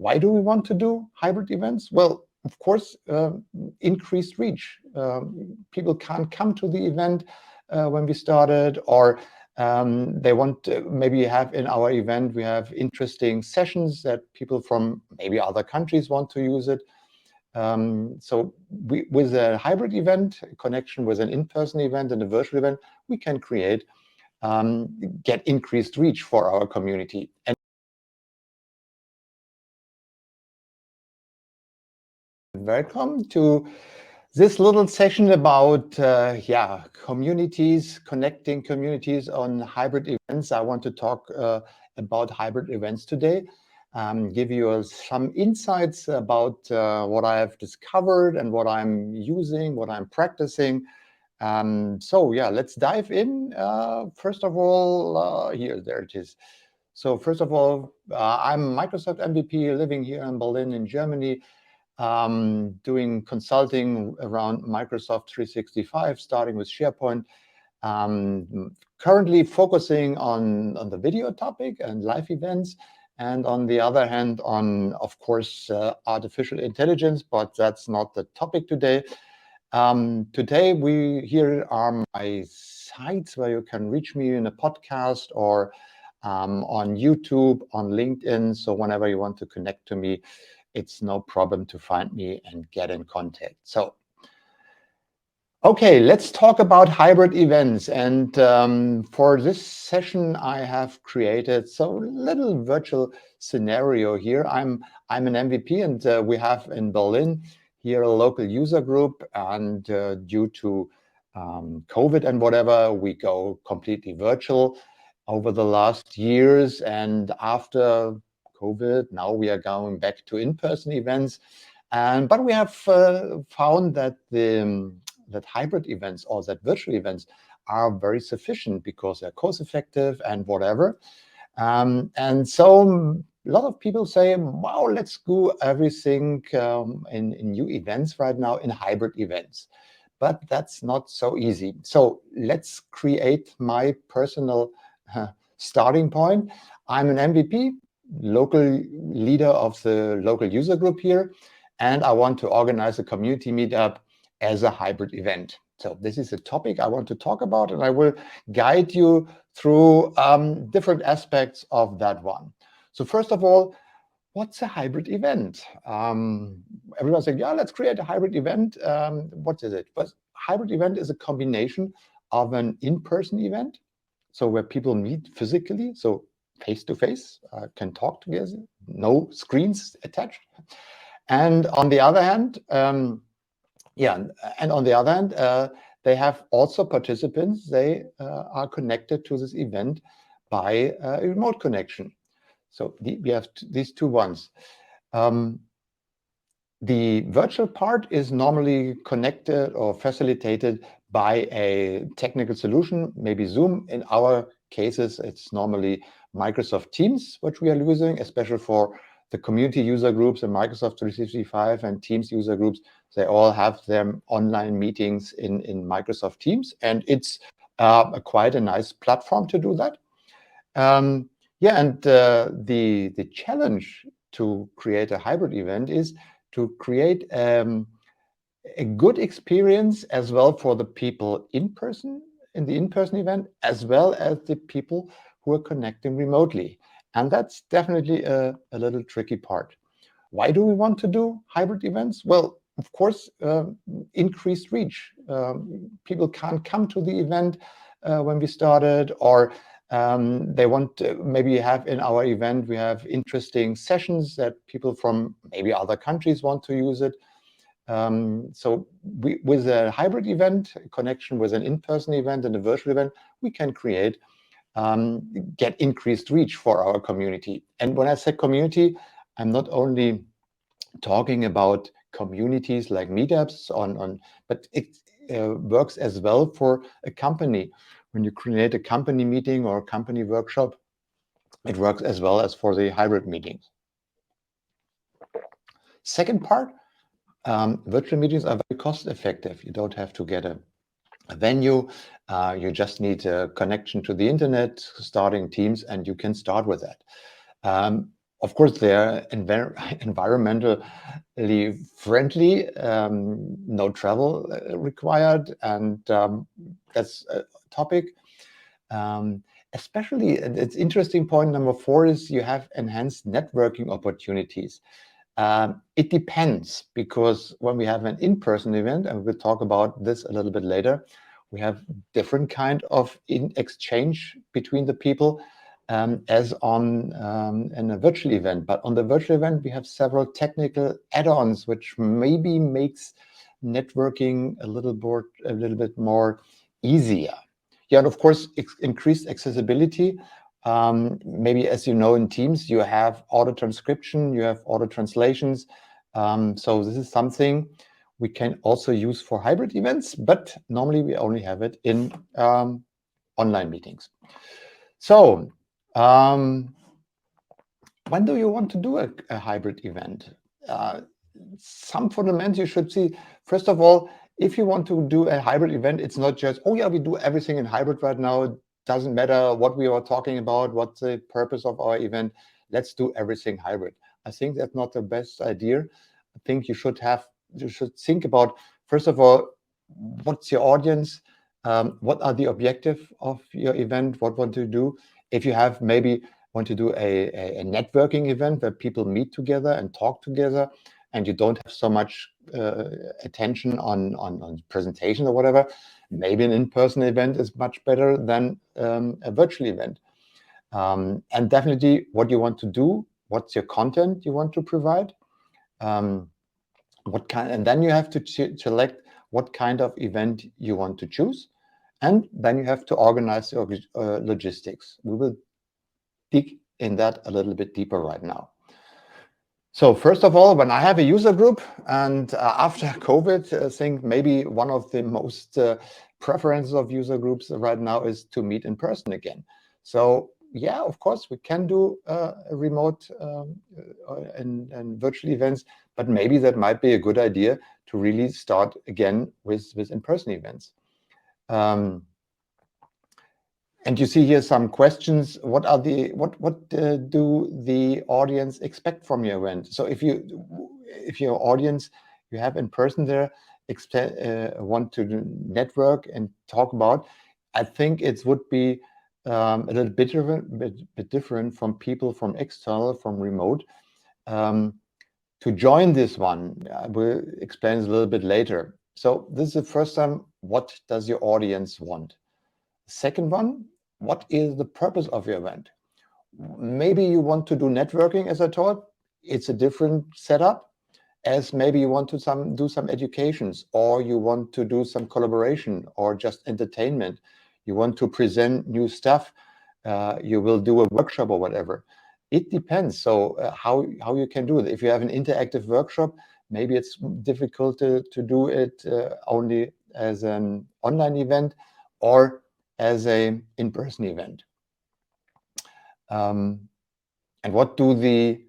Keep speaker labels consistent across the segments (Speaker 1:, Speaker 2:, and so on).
Speaker 1: Why do we want to do hybrid events? Well, of course, increased reach. People can't come to the event when we started, or they want to maybe have in our event, we have interesting sessions that people from maybe other countries want to use it. So with a hybrid event, a connection with an in-person event and a virtual event, we can create, get increased reach for our community. And welcome to this little session about communities, connecting communities on hybrid events. I want to talk about hybrid events today, give you some insights about what I have discovered and what I'm using, what I'm practicing. So yeah, let's dive in. First of all, there it is. So first of all, I'm Microsoft MVP living here in Berlin in Germany. Doing consulting around Microsoft 365, starting with SharePoint. Currently focusing on the video topic and live events, and on the other hand, on, of course, artificial intelligence, but that's not the topic today. Today, here are my sites where you can reach me in a podcast or on YouTube, on LinkedIn. So whenever you want to connect to me, it's no problem to find me and get in contact. So, okay, let's talk about hybrid events. And for this session, I have created a little virtual scenario here. I'm an MVP, and we have in Berlin here a local user group. And due to COVID and whatever, we go completely virtual over the last years. And after COVID, now we are going back to in-person events, but we have found that that hybrid events or that virtual events are very sufficient because they're cost-effective and whatever. And so a lot of people say, "Wow, let's do everything in new events right now in hybrid events." But that's not so easy. So let's create my personal starting point. I'm an MVP, local leader of the local user group here, and I want to organize a community meetup as a hybrid event. So this is a topic I want to talk about, and I will guide you through different aspects of that one. So first of all, what's a hybrid event? Everyone's saying, yeah, let's create a hybrid event. What is it? But hybrid event is a combination of an in-person event, so where people meet physically, so face-to-face, can talk together, no screens attached. And on the other hand, they have also participants. They are connected to this event by a remote connection. So we have these two ones. The virtual part is normally connected or facilitated by a technical solution, maybe Zoom. In our cases, it's normally Microsoft Teams, which we are using, especially for the community user groups in Microsoft 365 and Teams user groups. They all have their online meetings in Microsoft Teams, and it's quite a nice platform to do that. The challenge to create a hybrid event is to create a good experience as well for the people in the in-person event, as well as the people who are connecting remotely. And that's definitely a little tricky part. Why do we want to do hybrid events? Well, of course, increased reach. People can't come to the event when we started, or they want to maybe have in our event, we have interesting sessions that people from maybe other countries want to use it. So with a hybrid event, a connection with an in-person event and a virtual event, we can create, get increased reach for our community. And when I say community, I'm not only talking about communities like Meetups but it works as well for a company. When you create a company meeting or a company workshop, it works as well as for the hybrid meetings. Second part, virtual meetings are very cost effective. You don't have to get a venue. You just need a connection to the internet, starting Teams, and you can start with that. Of course, they are environmentally friendly, no travel required, and that's a topic. Um, Especially, and it's interesting, point number 4 is you have enhanced networking opportunities. It depends, because when we have an in-person event, and we'll talk about this a little bit later, we have different kind of exchange between the people as on in a virtual event. But on the virtual event, we have several technical add-ons, which maybe makes networking a little bit more easier. Yeah, and of course, increased accessibility. Maybe, as you know, in Teams, you have auto transcription, you have auto translations. So this is something we can also use for hybrid events, but normally we only have it in online meetings. So when do you want to do a hybrid event? Some fundamentals you should see. First of all, if you want to do a hybrid event, it's not just, oh yeah, we do everything in hybrid right now. It doesn't matter what we are talking about, what's the purpose of our event. Let's do everything hybrid. I think that's not the best idea. I think you should think about, first of all, what's your audience? What are the objectives of your event? What want to do? If you have maybe want to do a networking event where people meet together and talk together, and you don't have so much attention on presentation or whatever, maybe an in-person event is much better than a virtual event. And definitely what you want to do, what's your content you want to provide, and then you have to select what kind of event you want to choose, and then you have to organize your logistics. We will dig in that a little bit deeper right now. So first of all, when I have a user group, and after COVID, I think maybe one of the most preferences of user groups right now is to meet in person again. So yeah, of course, we can do remote and virtual events, but maybe that might be a good idea to really start again with in-person events. And you see here some questions. What do the audience expect from your event? So if your audience you have in person there want to network and talk about, I think it would be a little bit different from people from external, from remote. To join this one, I will explain this a little bit later. So this is the first time. What does your audience want? Second one, what is the purpose of your event? Maybe you want to do networking, as I taught. It's a different setup, as maybe you want to do some educations, or you want to do some collaboration, or just entertainment. You want to present new stuff. You will do a workshop or whatever. It depends. So how you can do it. If you have an interactive workshop, maybe it's difficult to do it only as an online event or as a in-person event. And what do the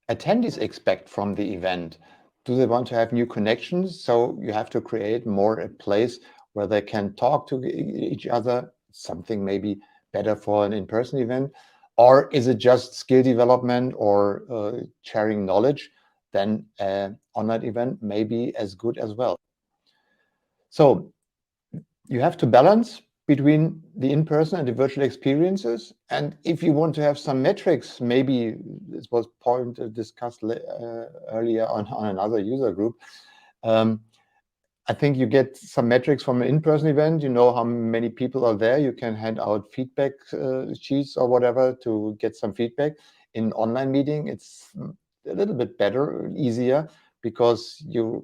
Speaker 1: attendees expect from the event? Do they want to have new connections? So you have to create more a place where they can talk to each other, something maybe better for an in-person event. Or is it just skill development or sharing knowledge? Then an online event may be as good as well. So you have to balance between the in-person and the virtual experiences. And if you want to have some metrics, maybe this was point discussed earlier on another user group. I think you get some metrics from an in-person event. You know how many people are there. You can hand out feedback sheets or whatever to get some feedback. In online meeting, it's a little bit better, easier, because you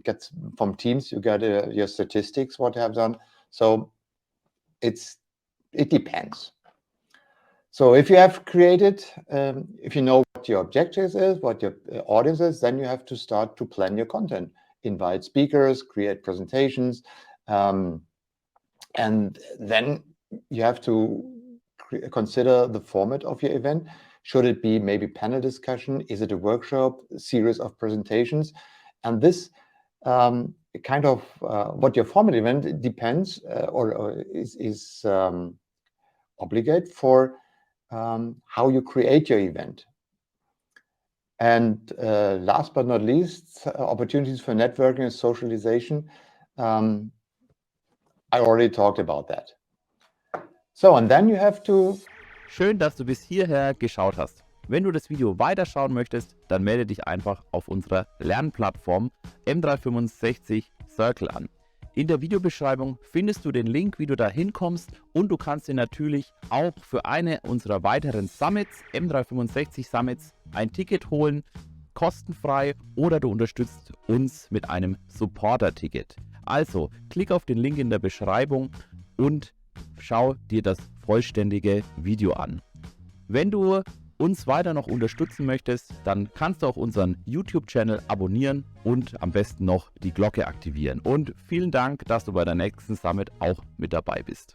Speaker 1: get from Teams, you get your statistics, what you have done. So it depends. So if you have created, if you know what your objectives is, what your audience is, then you have to start to plan your content. Invite speakers, create presentations, and then you have to consider the format of your event. Should it be maybe panel discussion? Is it a workshop, a series of presentations? And this kind of what your format event depends or is obligate for how you create your event. And last but not least, opportunities for networking and socialization. I already talked about that. So, and then you have to...
Speaker 2: Schön, dass du bis hierher geschaut hast. Wenn du das Video weiterschauen möchtest, dann melde dich einfach auf unserer Lernplattform M365 Circle an. In der Videobeschreibung findest du den Link, wie du da hinkommst, und du kannst dir natürlich auch für eine unserer weiteren Summits, M365 Summits, ein Ticket holen, kostenfrei, oder du unterstützt uns mit einem Supporter-Ticket. Also klick auf den Link in der Beschreibung und schau dir das vollständige Video an. Wenn du uns weiter noch unterstützen möchtest, dann kannst du auch unseren YouTube-Channel abonnieren und am besten noch die Glocke aktivieren. Und vielen Dank, dass du bei der nächsten Summit auch mit dabei bist.